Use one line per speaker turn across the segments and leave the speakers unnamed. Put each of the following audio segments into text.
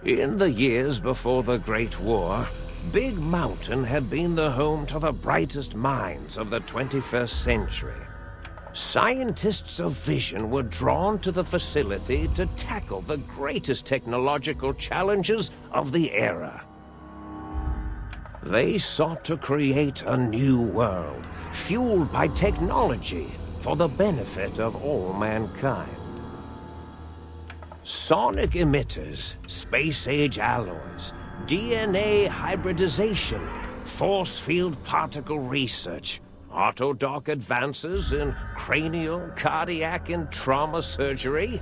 In the years before the Great War, Big Mountain had been the home to the brightest minds of the 21st century. Scientists of vision were drawn to the facility to tackle the greatest technological challenges of the era. They sought to create a new world, fueled by technology for the benefit of all mankind. Sonic emitters, space-age alloys, DNA hybridization, force field particle research, autodoc advances in cranial, cardiac, and trauma surgery.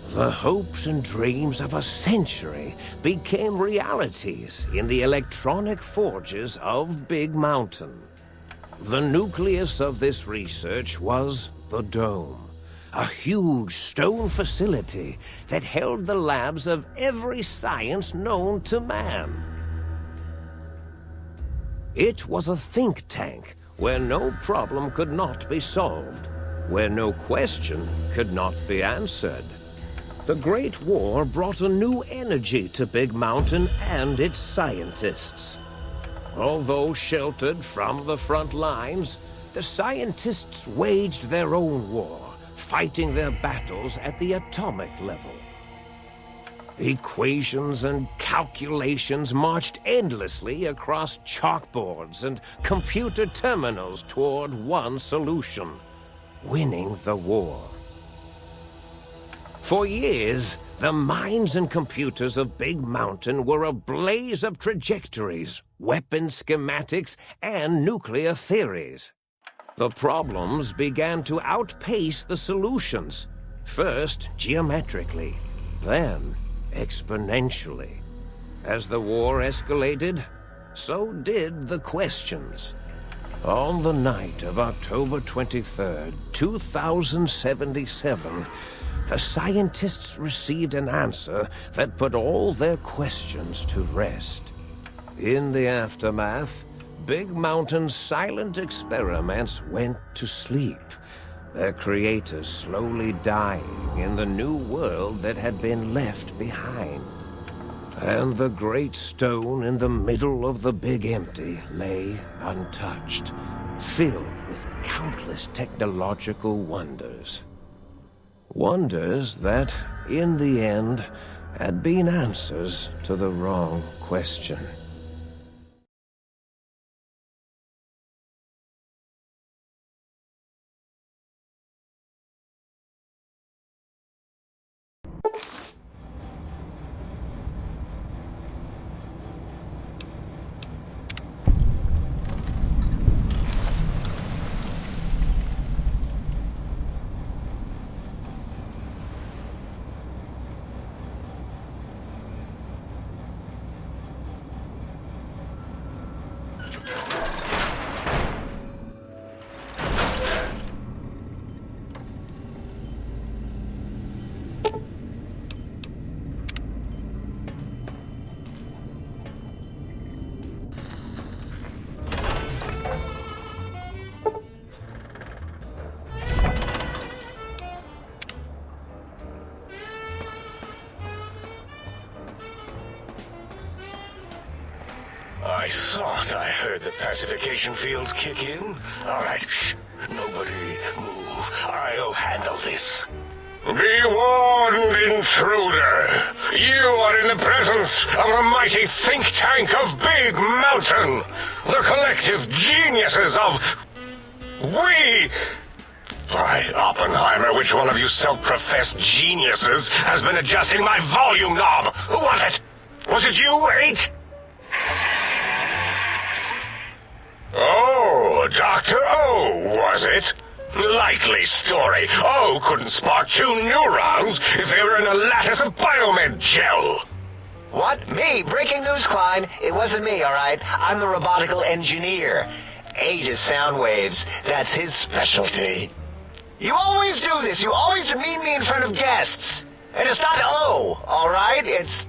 The hopes and dreams of a century became realities in the electronic forges of Big Mountain. The nucleus of this research was the Dome, a huge stone facility that held the labs of every science known to man. It was a think tank where no problem could not be solved, where no question could not be answered. The Great War brought a new energy to Big Mountain and its scientists. Although sheltered from the front lines, the scientists waged their own war, fighting their battles at the atomic level. Equations and calculations marched endlessly across chalkboards and computer terminals toward one solution: winning the war. For years, the minds and computers of Big Mountain were a blaze of trajectories, weapon schematics, and nuclear theories. The problems began to outpace the solutions, first geometrically, then exponentially. As the war escalated, so did the questions. On the night of October 23rd, 2077, the scientists received an answer that put all their questions to rest. In the aftermath, Big Mountain's silent experiments went to sleep, their creators slowly dying in the new world that had been left behind. And the great stone in the middle of the Big Empty lay untouched, filled with countless technological wonders. Wonders that, in the end, had been answers to the wrong question.
I thought I heard the pacification field kick in. All right, shh. Nobody move. I'll handle this. Be warned, intruder. You are in the presence of the mighty think tank of Big Mountain. The collective geniuses of... We... By Oppenheimer, which one of you self-professed geniuses has been adjusting my volume knob? Who was it? Was it you, 8? Oh, Dr. O, was it? Likely story. O couldn't spark 2 neurons if they were in a lattice of biomed gel.
What? Me? Breaking news, Klein. It wasn't me, all right? I'm the robotical engineer. 8 is sound waves. That's his specialty. You always do this. You always demean me in front of guests. And it's not O, all right? It's...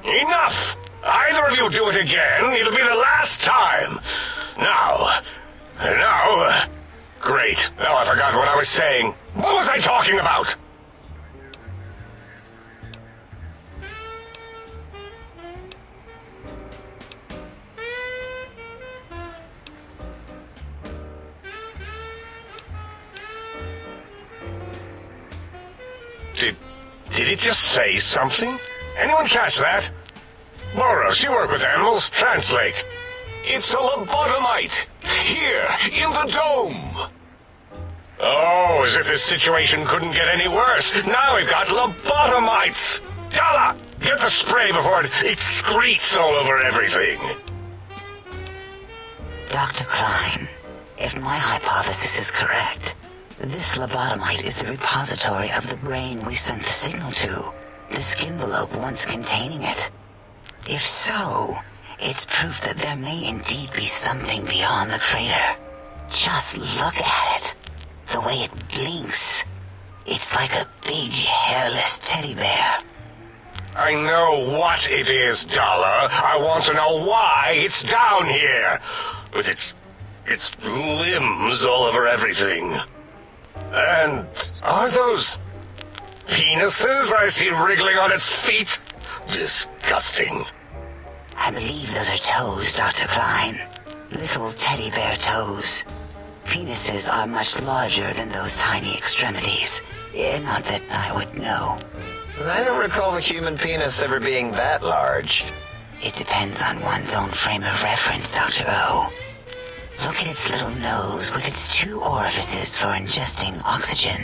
Enough! Either of you do it again, it'll be the last time. Now... Great. Now I forgot what I was saying. What was I talking about? Did it just say something? Anyone catch that? Boros, you work with animals. Translate. It's a lobotomite. Here, in the dome. Oh, as if this situation couldn't get any worse. Now we've got lobotomites. Gala, get the spray before it excretes all over everything.
Dr. Klein, if my hypothesis is correct, this lobotomite is the repository of the brain we sent the signal to, the skin envelope once containing it. If so, it's proof that there may indeed be something beyond the crater. Just look at it. The way it blinks. It's like a big, hairless teddy bear.
I know what it is, Dollar. I want to know why it's down here. With its limbs all over everything. And are those penises I see wriggling on its feet? Disgusting.
I believe those are toes, Dr. Klein. Little teddy bear toes. Penises are much larger than those tiny extremities. Not that I would know.
I don't recall the human penis ever being that large.
It depends on one's own frame of reference, Dr. O. Look at its little nose with its 2 orifices for ingesting oxygen.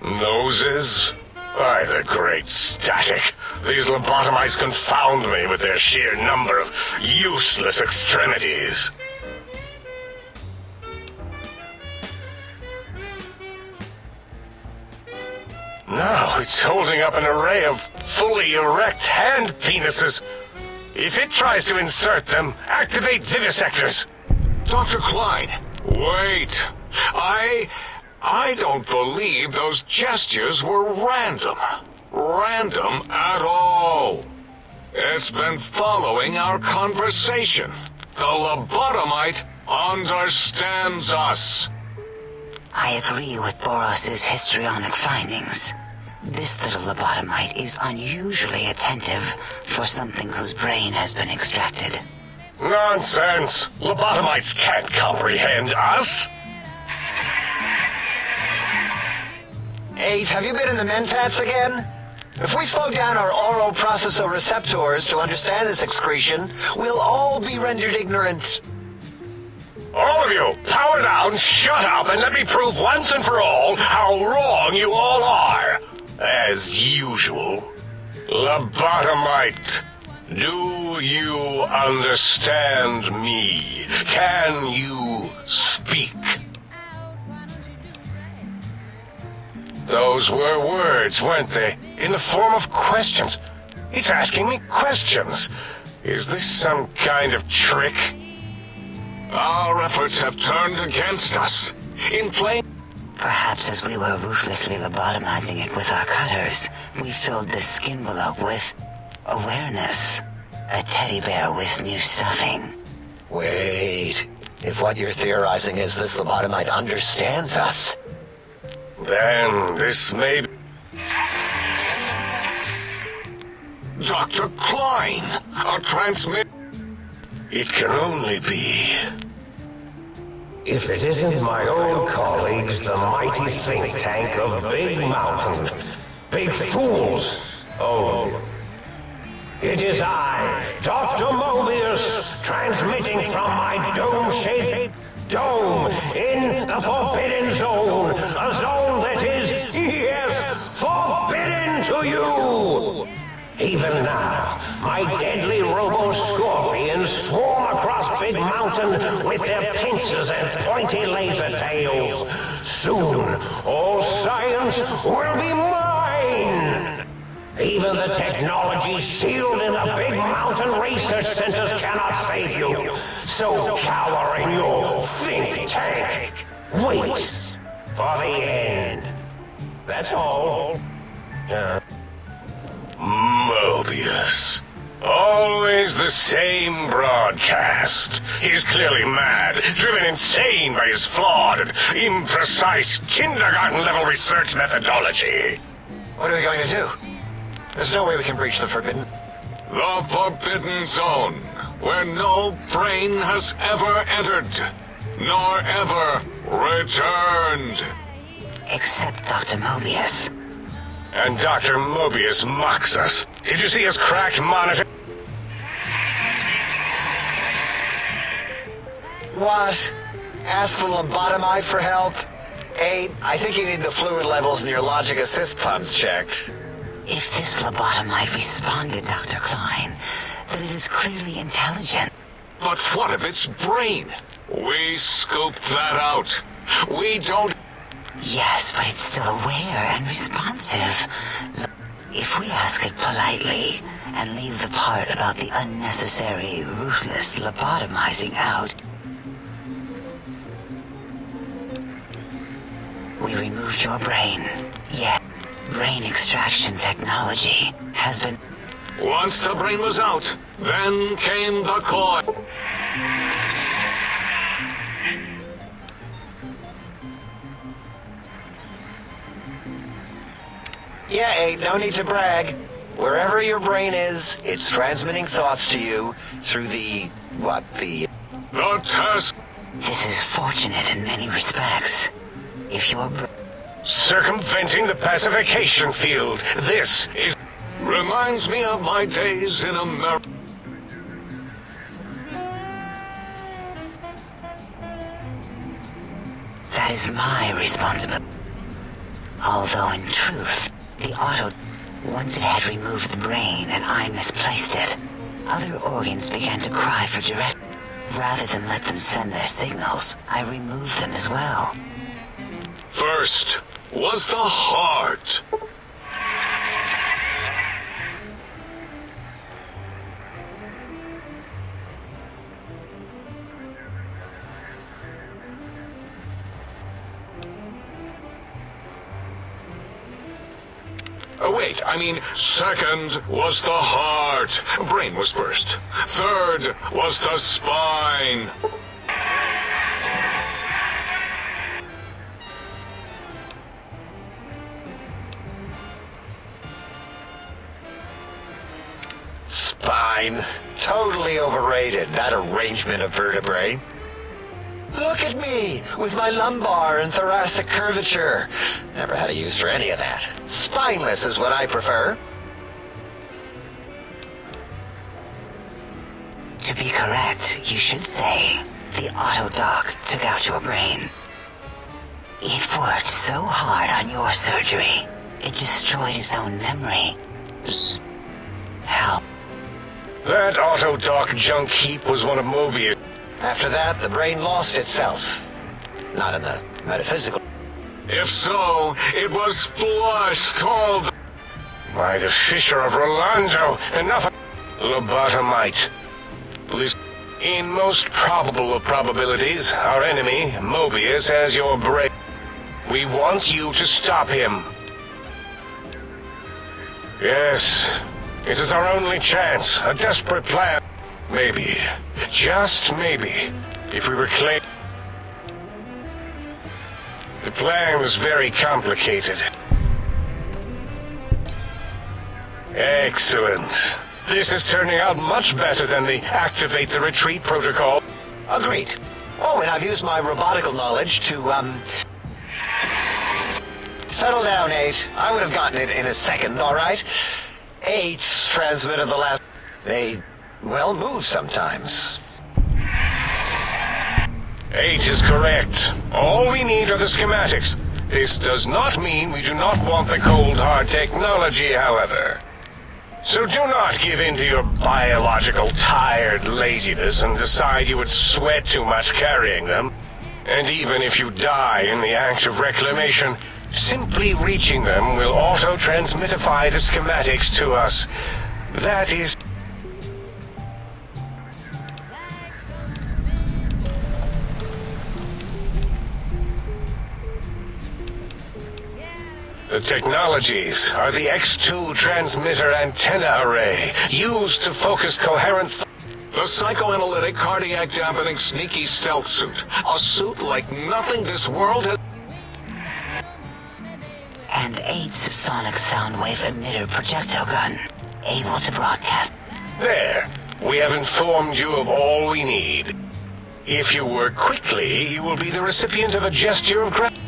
Noses? By the great static. These lobotomites confound me with their sheer number of useless extremities. Now it's holding up an array of fully erect hand penises. If it tries to insert them, activate vivisectors. Dr. Klein, wait. I don't believe those gestures were random. Random at all. It's been following our conversation. The lobotomite understands us.
I agree with Boros's histrionic findings. This little lobotomite is unusually attentive for something whose brain has been extracted.
Nonsense! Lobotomites can't comprehend us!
8, have you been in the mentats again? If we slow down our oral processoreceptors to understand this excretion, we'll all be rendered ignorant.
All of you, power down, shut up, and let me prove once and for all how wrong you all are. As usual. Lobotomite, do you understand me? Can you speak? Those were words, weren't they? In the form of questions. It's asking me questions. Is this some kind of trick? Our efforts have turned against us. In plain...
Perhaps as we were ruthlessly lobotomizing it with our cutters, we filled the skin envelope with awareness. A teddy bear with new stuffing.
Wait, if what you're theorizing is this lobotomite understands us...
Then this may be... Dr. Klein, a transmit... It can only be...
If it isn't my old colleagues, the mighty think tank of Big Mountain. Big fools! Oh. It is I, Dr. Mobius, transmitting from my dome-shaped dome in the Forbidden Zone. A zone that is, yes, forbidden to you! Even now, my deadly robo-scorpions swarm across Big Mountain with their pincers and pointy laser tails. Soon, all science will be mine! Even the technology sealed in the Big Mountain research centers cannot save you. So cower in your think tank. Wait for the end. That's all.
Mobius. Always the same broadcast. He's clearly mad, driven insane by his flawed and imprecise kindergarten-level research methodology.
What are we going to do? There's no way we can breach the Forbidden...
The Forbidden Zone, where no brain has ever entered, nor ever returned.
Except Dr. Mobius.
And Dr. Mobius mocks us. Did you see his cracked monitor?
What? Ask the lobotomite for help? 8, I think you need the fluid levels in your logic assist pumps checked.
If this lobotomite responded, Dr. Klein, then it is clearly intelligent.
But what of its brain? We scooped that out. We don't...
Yes, but it's still aware and responsive. If we ask it politely and leave the part about the unnecessary, ruthless lobotomizing out, we removed your brain. Yet, brain extraction technology has been...
Once the brain was out, then came the coin.
Yeah, 8, no need to brag. Wherever your brain is, it's transmitting thoughts to you through the...
The test...
This is fortunate in many respects. If your
Circumventing the pacification field. This is... Reminds me of my days in America.
That is my responsibility. Although in truth, the auto... Once it had removed the brain and I misplaced it, other organs began to cry for direct... Rather than let them send their signals, I removed them as well.
First was the heart. Oh, wait, I mean, second was the heart. Brain was first. Third was the spine.
Spine. Totally overrated, that arrangement of vertebrae. Look at me, with my lumbar and thoracic curvature. Never had a use for any of that. Spineless is what I prefer.
To be correct, you should say, the auto-doc took out your brain. It worked so hard on your surgery, it destroyed its own memory. How?
That auto-doc junk heap was one of Mobius.
After that, the brain lost itself. Not in the metaphysical.
If so, it was flushed all the... By the Fisher of Rolando, enough of... Lobotomite. Please. In most probable of probabilities, our enemy, Mobius, has your brain. We want you to stop him. Yes, it is our only chance, a desperate plan. Maybe, just maybe, if we reclaim... The plan was very complicated. Excellent. This is turning out much better than the activate the retreat protocol.
Agreed. Oh, and I've used my robotical knowledge to, Settle down, 8. I would have gotten it in a second, all right? 8's transmitted the last... They... well, move sometimes.
8 is correct. All we need are the schematics. This does not mean we do not want the cold hard technology, however. So do not give in to your biological tired laziness and decide you would sweat too much carrying them. And even if you die in the act of reclamation, simply reaching them will auto-transmitify the schematics to us. That is... The technologies are the X2 transmitter antenna array, used to focus coherent the psychoanalytic cardiac dampening sneaky stealth suit. A suit like nothing this world has...
And 8's sonic soundwave emitter projectile gun, able to broadcast...
There, we have informed you of all we need. If you work quickly, you will be the recipient of a gesture of gratitude.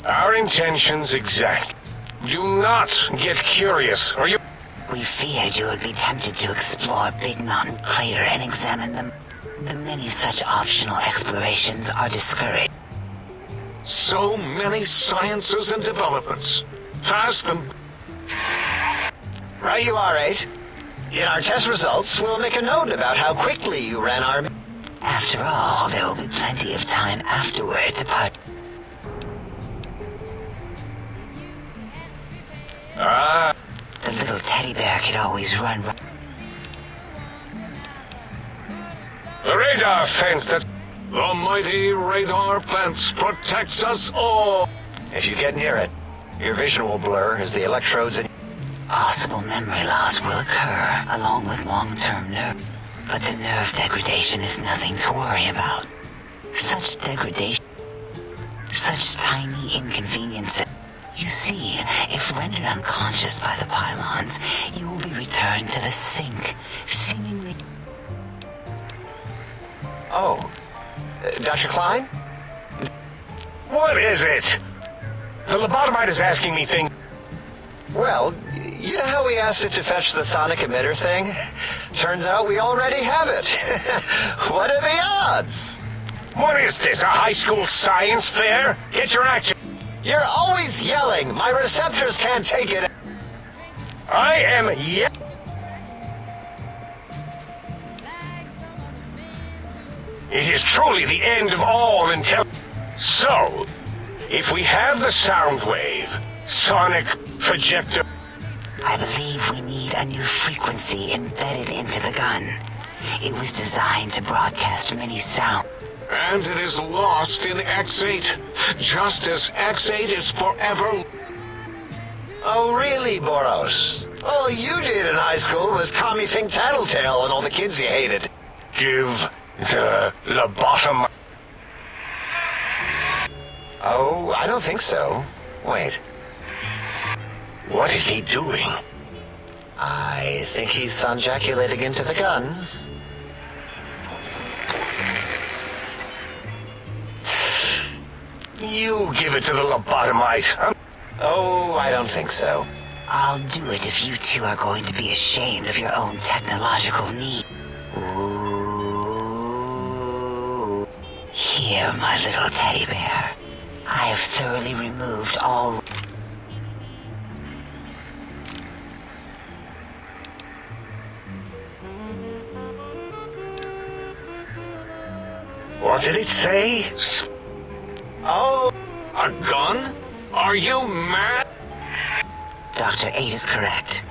Our intentions exact. Do not get curious, or you...
We feared you would be tempted to explore Big Mountain Crater and examine them. The many such optional explorations are discouraged.
So many sciences and developments. Past them.
Right you are, 8. In our test results, we'll make a note about how quickly you ran our...
After all, there will be plenty of time afterward to part.
Ah,
The little teddy bear could always run.
the radar fence that's...
The mighty radar fence protects us all.
If you get near it, your vision will blur as the electrodes in...
Possible memory loss will occur, along with long-term nerve. But the nerve degradation is nothing to worry about. Such degradation... Such tiny inconveniences... You see, if rendered unconscious by the pylons, you will be returned to the sink, seemingly...
Oh. Dr. Klein?
What is it? The lobotomite is asking me things.
Well, you know how we asked it to fetch the sonic emitter thing? Turns out we already have it. What are the odds?
What is this, a high school science fair? Get your action.
You're always yelling. My receptors can't take it.
I am It is truly the end of all intelligence. So, if we have the sound wave, sonic projector...
I believe we need a new frequency embedded into the gun. It was designed to broadcast many sounds.
And it is lost in X8, just as X8 is forever...
Oh, really, Boros? All you did in high school was call me Fink Tattletale and all the kids you hated.
Give the lobotomite...
Oh, I don't think so. Wait.
What is he doing?
I think he's sonjaculating into the gun.
You give it to the lobotomite.
Oh, I don't think so.
I'll do it if you two are going to be ashamed of your own technological need. Ooh. Here, my little teddy bear. I have thoroughly removed all...
What did it say?
Oh,
A gun? Are you mad?
Dr. 8 is correct.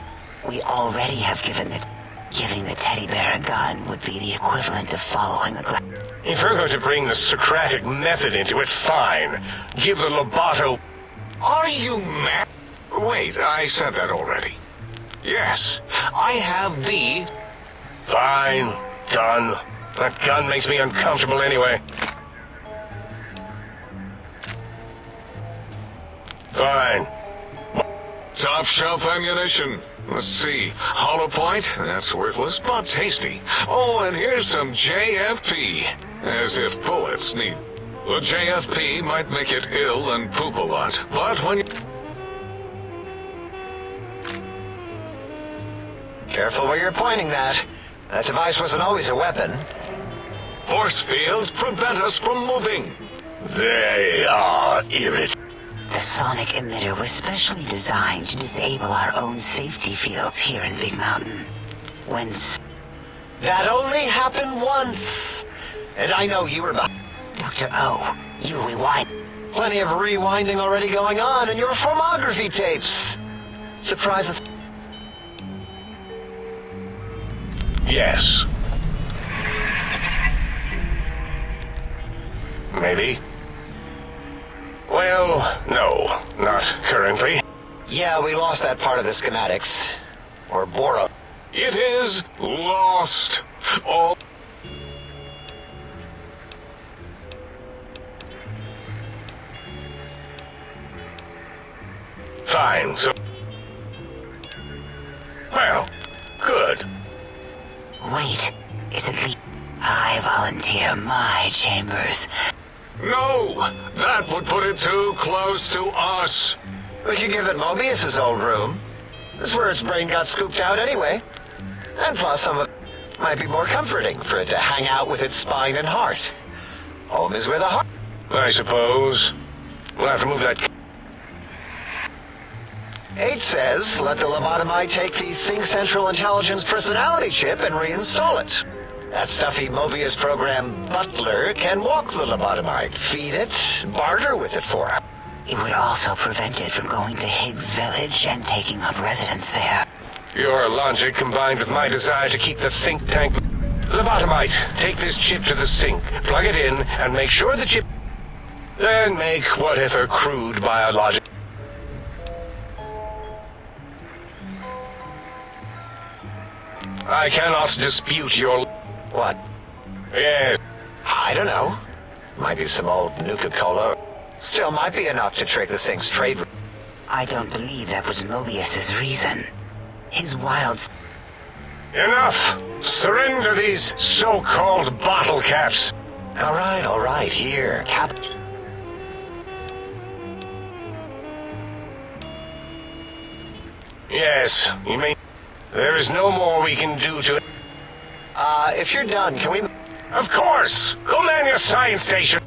We already have given the... Giving the teddy bear a gun would be the equivalent of following the glass.
If we're going to bring the Socratic method into it, fine. Give the loboto...
Are you mad? Wait, I said that already. Yes, I have the...
Fine. Done. That gun makes me uncomfortable anyway. Fine.
Top shelf ammunition. Let's see. Hollow point? That's worthless, but tasty. Oh, and here's some JFP. As if bullets need... The JFP might make it ill and poop a lot, but when you...
careful where you're pointing that. That device wasn't always a weapon.
Force fields prevent us from moving.
They are irritating.
The sonic emitter was specially designed to disable our own safety fields here in Big Mountain. When...
That only happened once. And I know you were behind.
Dr. O, you rewind...
Plenty of rewinding already going on in your filmography tapes. Surprise of...
Yes. Maybe. Well, no, not currently.
Yeah, we lost that part of the schematics. Or Boro.
It is lost. All...
Fine, so... Well, good.
Wait, is it the... I volunteer my chambers.
No, that would put it too close to us.
We could give it Mobius's old room. That's where its brain got scooped out anyway. And plus, some of it might be more comforting for it to hang out with its spine and heart. Home is where the heart...
I suppose. We'll have to move that...
8 says, let the lobotomite take the Sync Central Intelligence personality chip and reinstall it. That stuffy Mobius program butler can walk the lobotomite, feed it, barter with it for her.
It would also prevent it from going to Higgs Village and taking up residence there.
Your logic combined with my desire to keep the think tank... Lobotomite, take this chip to the sink, plug it in, and make sure the chip... Then make whatever crude biologic... I cannot dispute your...
What?
Yes.
I don't know. Might be some old Nuka-Cola. Still might be enough to trick the Sync's trade...
I don't believe that was Mobius's reason. His wild...
Enough! Surrender these so-called bottle caps.
All right, here, Cap...
Yes, you mean... There is no more we can do to...
If you're done, can we...
Of course! Go man your science station!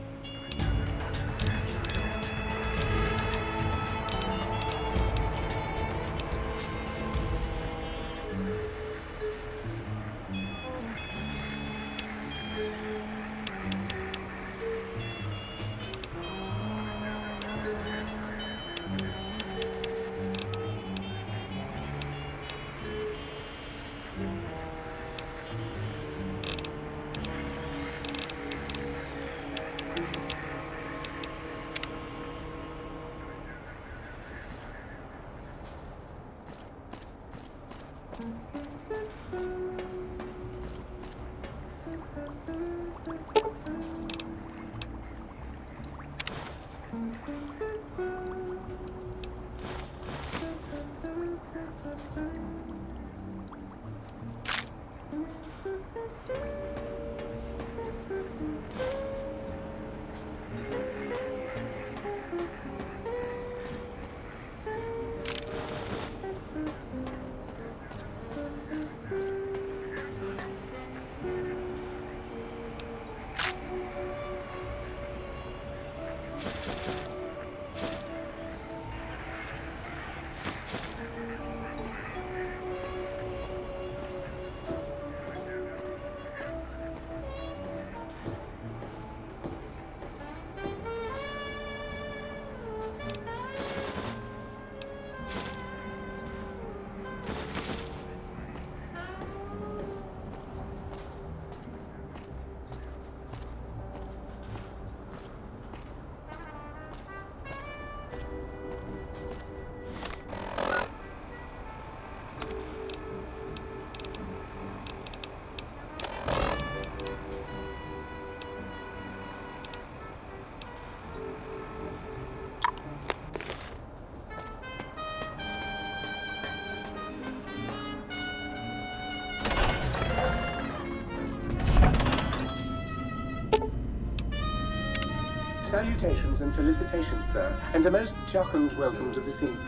Salutations and felicitations, sir, and a most jocund welcome to the Sync.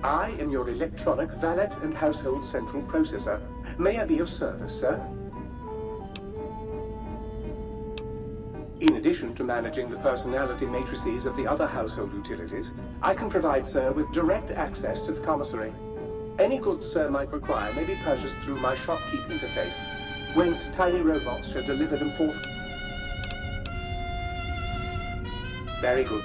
I am your electronic valet and household central processor. May I be of service, sir? In addition to managing the personality matrices of the other household utilities, I can provide sir with direct access to the commissary. Any goods sir might require may be purchased through my shopkeep interface, whence tiny robots shall deliver them forth. Very good.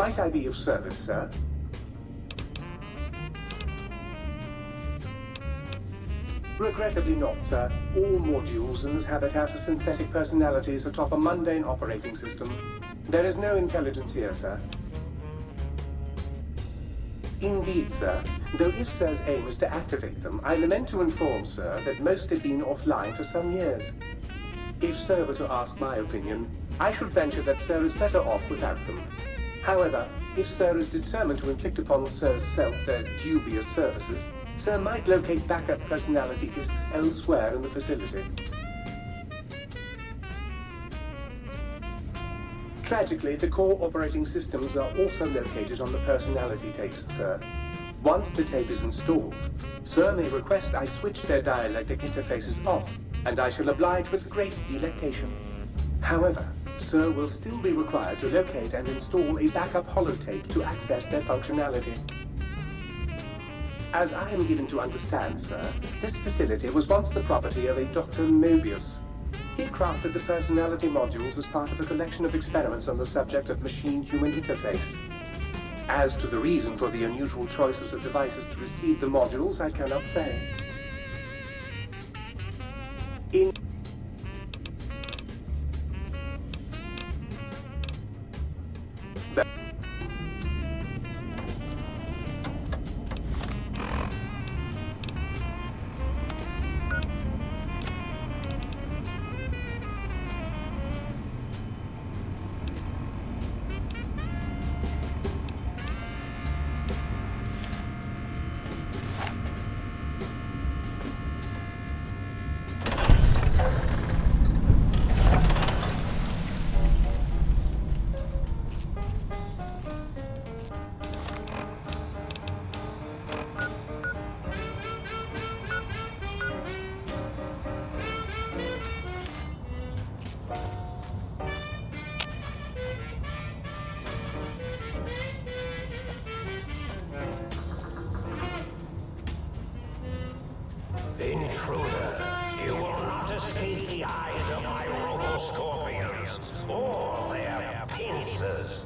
Might I be of service, sir? Regrettably not, sir. All modules in this habitat are synthetic personalities atop a mundane operating system. There is no intelligence here, sir. Indeed, sir. Though if Sir's aim is to activate them, I lament to inform, sir, that most have been offline for some years. If Sir were to ask my opinion, I should venture that Sir is better off without them. However, if Sir is determined to inflict upon Sir's self their dubious services, Sir might locate backup personality disks elsewhere in the facility. Tragically, the core operating systems are also located on the personality tapes, sir. Once the tape is installed, Sir may request I switch their dialectic interfaces off, and I shall oblige with great delectation. However, Sir will still be required to locate and install a backup holotape to access their functionality. As I am given to understand, sir, this facility was once the property of a Dr. Mobius. He crafted the personality modules as part of a collection of experiments on the subject of machine-human interface. As to the reason for the unusual choices of devices to receive the modules, I cannot say. In
Intruder, you will not escape the eyes of my robo-scorpions or their pincers.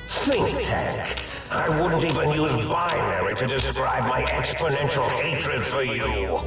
Think tank. I wouldn't even use binary to describe my exponential hatred for you.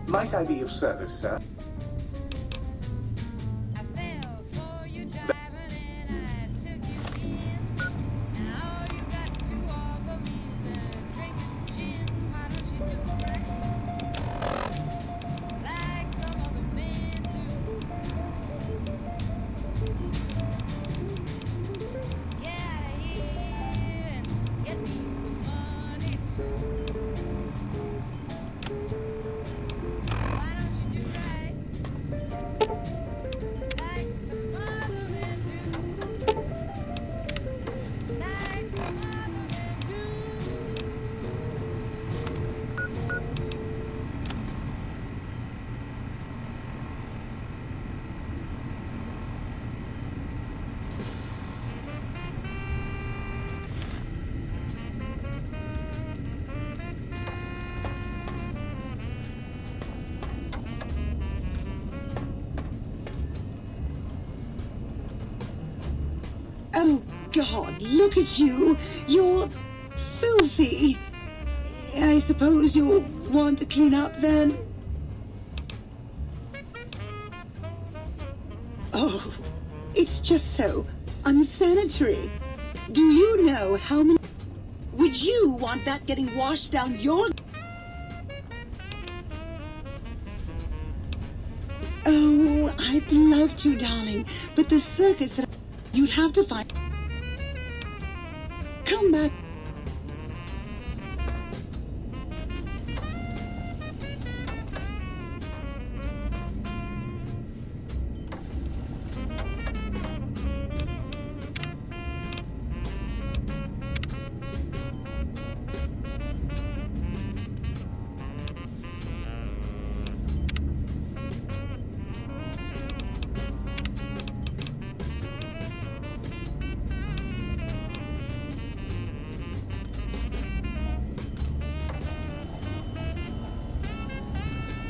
Might I be of service, sir?
I fell for you driving and I took you in. Now all you got to offer me is a drink and gin. Why don't you do right like some other men do? Get out of here and get me some money too. Why don't you do right like some other men do? Like some other men do.
Oh, God, look at you. You're filthy. I suppose you'll want to clean up then? Oh, it's just so unsanitary. Do you know how many... Would you want that getting washed down your... Oh, I'd love to, darling, but the circuits that you'd have to find... Come back.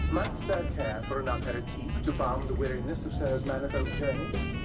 Might Sir care for an aperitif to balm the weariness of Sir's manifold journey?